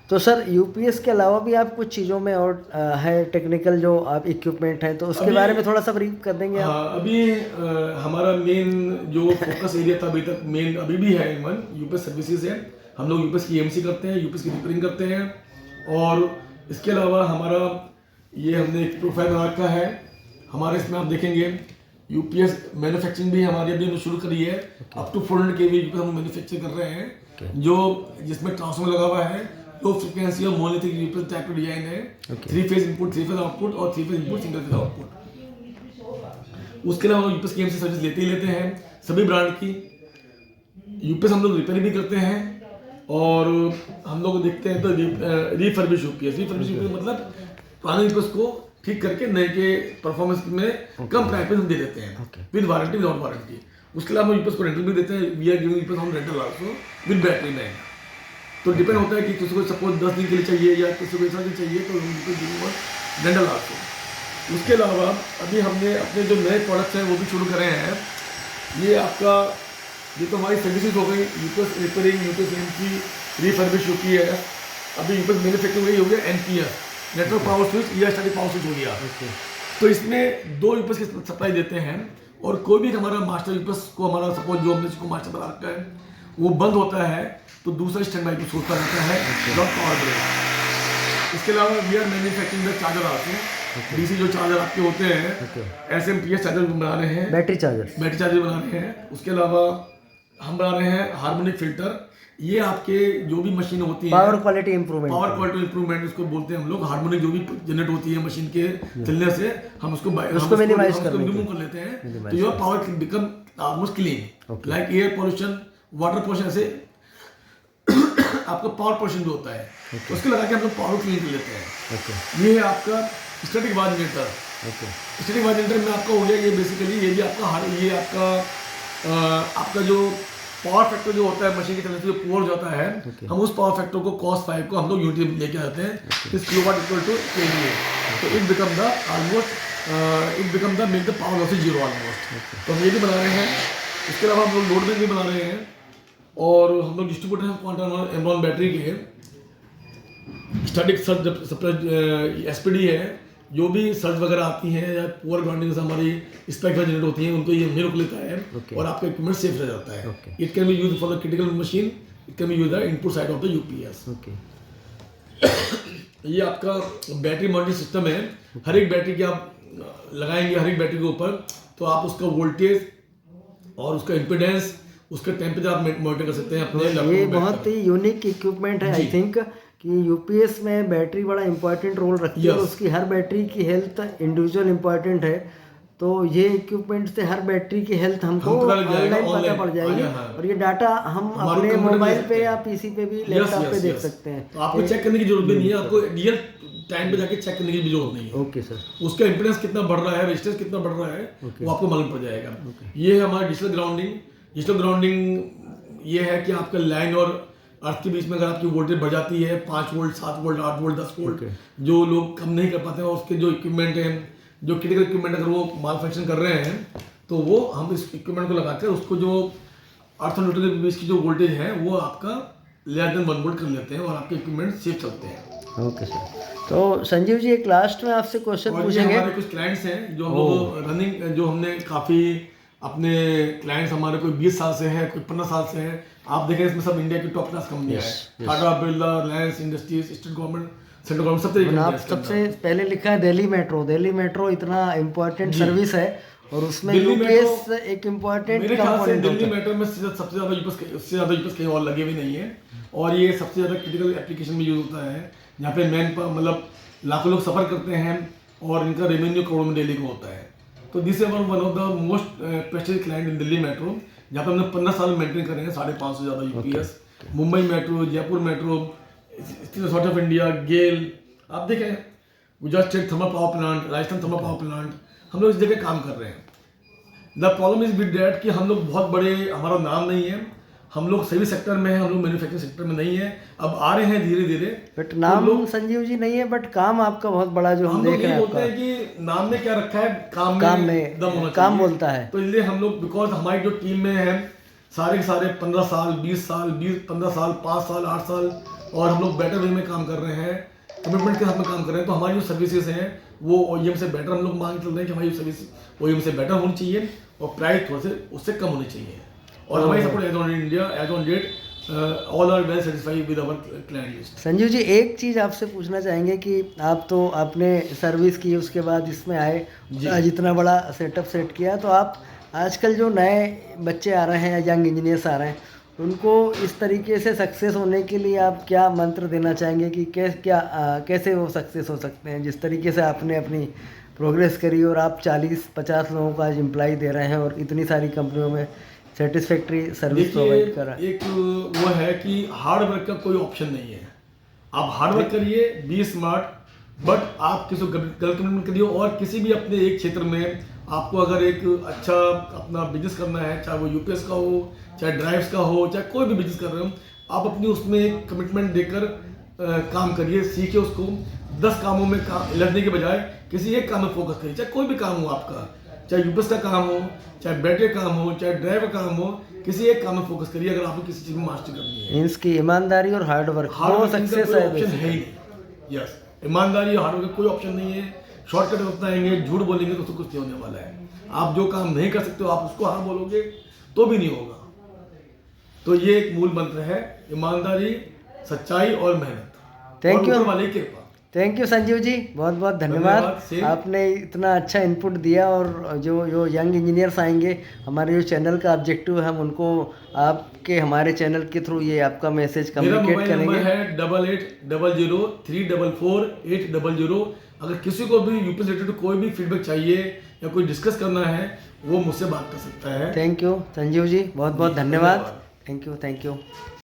तो sir UPS के अलावा भी आप कुछ चीज़ों में और है टेक्निकल जो आप इक्विपमेंट हैं, तो उसके बारे में थोड़ा सा ब्रीफ कर देंगे आप? हाँ, अभी हमारा मेन जो फोकस एरिया था अभी तक, मेन अभी भी है इवन यूपीएस सर्विसेज है। हम लोग यूपीएस की ईएमसी करते हैं, यूपीएस की रिपेयरिंग करते हैं। और इसके अलावा हमारा ये हमने एक प्रोफाइल बना रखा है हमारे, इसमें आप देखेंगे यूपीएस मैन्युफैक्चरिंग भी हमारी अभी हमने शुरू करी है। अप टू 400 केवी यूपीएस हम मैन्युफैक्चर कर रहे हैं, जो जिसमें ट्रांसफॉर्मर लगा हुआ है, लो फ्रीक्वेंसी और मोनोलिथिक यूपीएस टाइप का डिजाइन है। 3 फेज इनपुट, 3 फेज आउटपुट और 3 phase input, single phase output. उसके अलावा हम यूपीएस की ईएमसी सर्विस लेते ही लेते हैं सभी ब्रांड की। यूपीएस हम लोग रिपेयर भी करते हैं और हम लोग देखते हैं तो रिफर्बिश यूपीएस मतलब पुराने यूपीएस को ठीक करके नए के परफॉर्मेंस में कम प्राइस पे हम दे देते हैं, विद वारंटी, विदाउट वारंटी। उसके अलावा हम यूपीएस को रेंटल भी देते हैं। वी आर गिविंग यूपीएस हम रेंटल आल्सो विद बैटरी में। तो डिपेंड होता है कि किसी को सपोज 10 दिन के लिए चाहिए या किसी को 1 दिन चाहिए, तो हम रेंटल आल्सो। उसके अलावा अभी हमने अपने जो नए प्रोडक्ट्स हैं वो भी शुरू करे हैं। ये आपका, ये तो हमारी सर्विसेज हो गई, UPS repairing, UPS EMC, refurbish होती है। अभी यूपीएस मैन्युफैक्चरिंग हो गया एनपीएस, नेटवर्क पावर स्विच या स्टैटिक पावर स्विच हो गया। तो इसमें 2 यूपीएस की सप्लाई देते हैं। और कोई भी हमारा मास्टर यूपीएस को, हमारा सपोज जो हमने इसको मास्टर बना रखा है, वो बंद होता है तो दूसरा स्टैंड बाई यूपीएस होता रहता है विदाउट पावर ब्रेक। इसके अलावा we are manufacturing the charger आते हैं, डीसी जो चार्जर आपके होते हैं, एसएमपीएस चार्जर बना रहे हैं, बैटरी चार्जर बना रहे हैं। उसके अलावा हम बना रहे हैं हार्मोनिक फिल्टर। ये आपके जो भी मशीन होती है, पावर क्वालिटी इंप्रूवमेंट उसको बोलते हैं हम लोग। हार्मोनिक जो भी जनरेट होती है मशीन के चलने से, हम उसको मिनिमाइज रिमूव कर लेते हैं। तो your power become almost clean, like air pollution, water pollution, ऐसे आपका पावर पोल्यूशन जो होता है उसको लगा के हम लोग पावर क्लीन कर लेते हैं। ये है आपका स्टैटिक आवाज जनरेटर। स्टैटिक आवाज जनरेटर में आपका हो गया ये बेसिकली, ये भी आपका ये आपका जो पावर फैक्टर जो होता है मशीन की तरफ से जो पुअर जाता है, हम उस पावर फैक्टर को cos 5 को हम लोग यूनिट लेके आते हैं। इस किलोवाट इक्वल टू kVA, तो it become the almost it become the make the power loss zero almost. तो हम ये भी बना रहे हैं। इसके अलावा हम लोग लोड बैंक भी बना रहे हैं और हम लोग डिस्ट्रीब्यूटर हैं क्वांटम एमरॉन बैटरी के। स्टैटिक सर्ज एसपीडी है, जो भी सर्ज वगैरह आती हैं या पुअर ग्राउंडिंग से हमारी स्पाइक जनरेट होती हैं, उनको ये हमने रोक लेता है और आपका इक्विपमेंट सेफ रह जाता है। It can be use for the critical machine, it can be use the input side of the UPS. ये आपका बैटरी मॉनिटरिंग सिस्टम है। हर एक बैटरी की आप लगाएंगे, हर एक बैटरी के ऊपर, तो आप उसका वोल्टेज और उसका इम्पीडेंस, उसका टेम्परेचर आप मॉनिटर कर सकते हैं अपने। ये बहुत ही यूनिक इक्विपमेंट है। आई थिंक कि यूपीएस में बैटरी बड़ा इंपॉर्टेंट रोल रखती है और उसकी हर बैटरी की हेल्थ इंडिविजुअल इंपॉर्टेंट है। तो ये इक्विपमेंट से हर बैटरी की हेल्थ हमको ऑनलाइन पता पड़ जाएगी और ये डाटा हम अपने मोबाइल पे या पीसी पे भी, लैपटॉप पे देख सकते हैं। तो आपको चेक करने की जरूरत भी नहीं है, आपको रियल टाइम पे जाके चेक करने की भी जरूरत नहीं है। Okay sir. उसका इंपीडेंस कितना बढ़ रहा है, रेजिस्टेंस कितना बढ़ रहा है, वो आपको मालूम पड़ जाएगा। ये है हमारा डिजिटल ग्राउंडिंग। डिजिटल ग्राउंडिंग ये है कि आपका लाइन और अर्थ के बीच में अगर आपकी वोल्टेज बढ़ जाती है 5 वोल्ट, 7 वोल्ट, 8 वोल्ट, 10 वोल्ट, जो लोग कम नहीं कर पाते हैं, और उसके जो इक्विपमेंट हैं, जो क्रिटिकल इक्विपमेंट अगर वो माल फंक्शन कर रहे हैं, तो वो हम इस इक्विपमेंट को लगाकर उसको जो अर्थ और न्यूट्रल के बीच की जो वोल्टेज है वो आपका लेस देन 1 वोल्ट कर लेते हैं और आपके इक्विपमेंट सेफ चलते हैं। Okay sir. तो संजीव जी एक लास्ट में आपसे क्वेश्चन पूछेंगे। हमारे कुछ क्लाइंट्स हैं जो हम लोग रनिंग, जो हमने काफ़ी अपने क्लाइंट्स हमारे कोई 20 साल से है, कोई 15 साल से है। आप देखें इसमें सब इंडिया की टॉप क्लास कंपनियां हैं, Tata Birla, Reliance industries, state government, central government, सब तरीके आप सबसे पहले लिखा है दिल्ली मेट्रो। दिल्ली मेट्रो इतना इम्पोर्टेंट सर्विस है और उसमें यूपीएस एक इम्पोर्टेंट कंपोनेंट। दिल्ली मेट्रो में सबसे ज़्यादा यूपीएस कहीं और लगे भी नहीं है और ये सबसे ज़्यादा क्रिटिकल एप्लीकेशन में यूज होता है, जहाँ पे मतलब लाखों लोग सफ़र करते हैं और इनका रेवेन्यू करोड़ों में डेली का होता है। तो this is one of the most prestigious client in Delhi metro, जहाँ पे हमने 15 साल मेंटेन करे हैं 550 से ज़्यादा UPS. Mumbai metro, Jaipur metro, sort of India, GAIL, आप देखें Gujarat state thermal power plant, Rajasthan thermal power plant, हम लोग इस जगह काम कर रहे हैं। The problem is with that कि हम लोग बहुत बड़े, हमारा नाम नहीं है, हम लोग सभी सेक्टर में हैं, हम लोग मैन्युफैक्चरिंग सेक्टर में नहीं है, अब आ रहे हैं धीरे धीरे। बट नाम तो संजीव जी नहीं है, बट काम आपका बहुत बड़ा जो हम देख रहे हैं। बोलते हैं कि नाम में क्या रखा है, काम में दम होना काम बोलता है। तो इसलिए हम लोग, बिकॉज हमारी जो टीम में है सारे 15 साल, 20 साल, 15 साल, 5 साल, 8 साल और हम लोग बेटर वे में काम कर रहे हैं, कमिटमेंट के साथ में काम कर रहे हैं। तो हमारी जो सर्विसेज हैं वो OEM से बेटर हम लोग मांग चल रहे हैं कि हमारी सर्विस OEM से बेटर होनी चाहिए और प्राइस थोड़े से उससे कम होनी चाहिए। और हमारी support as on India as on date all are well satisfied with our client list. Sanjeev ji, एक चीज़ आपसे पूछना चाहेंगे कि आप तो आपने सर्विस की, उसके बाद इसमें आए, जितना बड़ा सेटअप सेट किया, तो आप आजकल जो नए बच्चे आ रहे हैं, यंग इंजीनियर्स आ रहे हैं, उनको इस तरीके से सक्सेस होने के लिए आप क्या मंत्र देना चाहेंगे कि कैसे वो सक्सेस हो सकते हैं? जिस तरीके से आपने अपनी प्रोग्रेस करी और आप 40-50 लोगों का आज एम्प्लॉय दे रहे हैं और इतनी सारी कंपनियों में सेटिस्फैक्ट्री सर्विस प्रोवाइड कर रहे हैं। एक वो है कि हार्ड वर्क का कोई ऑप्शन नहीं है। आप हार्ड वर्क करिए, बी स्मार्ट, बट आप किसी को गलत कमिटमेंट करिए। और किसी भी अपने एक क्षेत्र में आपको अगर एक अच्छा अपना बिजनेस करना है, चाहे वो यूपीएस का हो, चाहे ड्राइव्स का हो, चाहे कोई भी बिजनेस कर रहे हो, आप अपनी उसमें कमिटमेंट देकर काम करिए, सीखिए उसको। 10 कामों में लगने के बजाय किसी एक काम में फोकस करिए, चाहे कोई भी काम हो आपका, चाहे यूपीएस का काम हो, चाहे बैटरी का काम हो, चाहे ड्राइवर का काम हो, किसी एक काम में फोकस करिए अगर आपको किसी चीज में मास्टर करनी है। इसकी ईमानदारी और हार्ड वर्क वो सक्सेस है। ऑप्शन है ही नहीं। यस, ईमानदारी और हार्ड वर्क कोई ऑप्शन नहीं है। शॉर्टकट अपनाएंगे, झूठ बोलेंगे तो कुछ नहीं होने वाला है। आप जो काम नहीं कर सकते हो आप उसको हाँ बोलोगे तो भी नहीं होगा। तो ये एक मूल मंत्र है, ईमानदारी, सच्चाई और मेहनत। थैंक यू वाले की कृपा। थैंक यू संजीव जी, बहुत बहुत धन्यवाद। आपने इतना अच्छा इनपुट दिया और जो यंग इंजीनियर्स आएंगे, हमारे जो चैनल का ऑब्जेक्टिव है, हम उनको आपके हमारे चैनल के थ्रू ये आपका मैसेज कम्युनिकेट करेंगे। मेरा मोबाइल नंबर है 8800344800। अगर किसी को भी यूपीएस रिलेटेड कोई भी फीडबैक चाहिए या कोई डिस्कस करना है वो मुझसे बात कर सकता है। थैंक यू संजीव जी, बहुत बहुत धन्यवाद। Thank you.